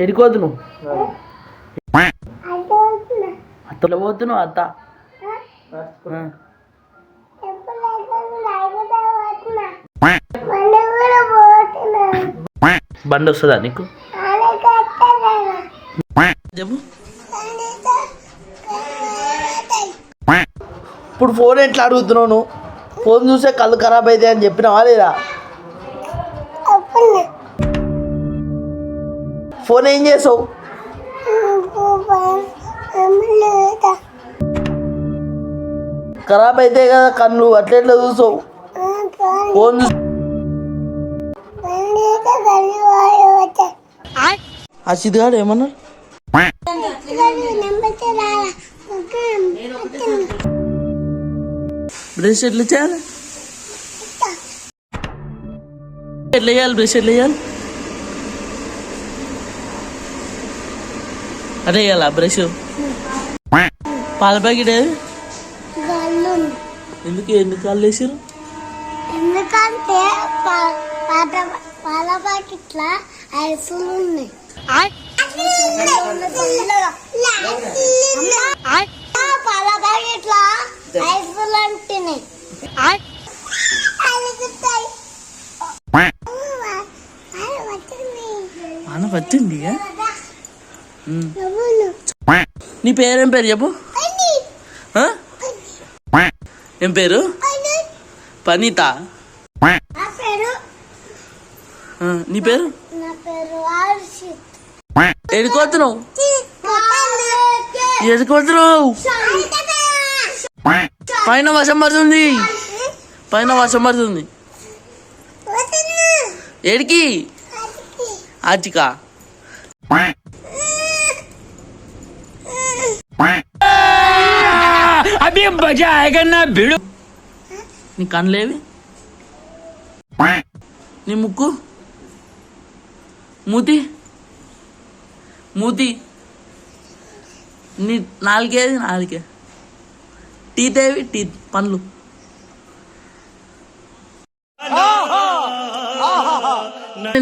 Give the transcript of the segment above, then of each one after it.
ఎడికోదు నువ్వు అత్తలో పోతున్నావు అత్త బండి వస్తుందా నీకు చెప్పు ఇప్పుడు ఫోన్ ఎట్లా అడుగుతున్నావు నువ్వు ఫోన్ చూసే కళ్ళు ఖరాబ్ అవుతాయి అని చెప్పినావా లేదా ఫోన్ ఏం చేసావు ఖరాబ్ అయితే కదా కళ్ళు అట్లెట్లా చూసావు ఫోన్ ఆ సిద్ధిగాడు ఏమన్నారు బ్రష్ ఎట్లా చేయాలి ఎట్లా చేయాలి బ్రష్ ఎట్లా చేయాలి అదే వేయాలా బ్రష్ పాల ప్యాకెట్ ఏది ఎందుకు కాళ్ళు వేసారు ఎందుకంటే పాల ప్యాకెట్ల ఐసులు ఉన్నాయి పాల ప్యాకెట్ల ఐసులు అంటున్నాయి అన్న పట్టింది నీ పేరేం పేరు చెప్పు ఏం పేరు పనీత నీ పేరు ఎడుకోతున్నావు ఎడుకోతున్నావు పైన వర్షం పడుతుంది ఏడికి ఆచికా అభి మజా ఆయేగా నా భిడు నీ కన్నులేవి నీ ముక్కు మూతి నీ నాలుగే టీత్ ఏవి టీత్ పండ్లు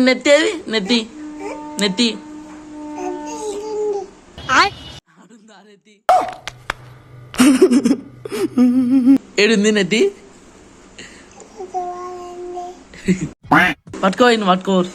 నెత్తేవి నెత్తి ఏడుంది నెత్తి పట్టుకోవాలి పట్టుకోరు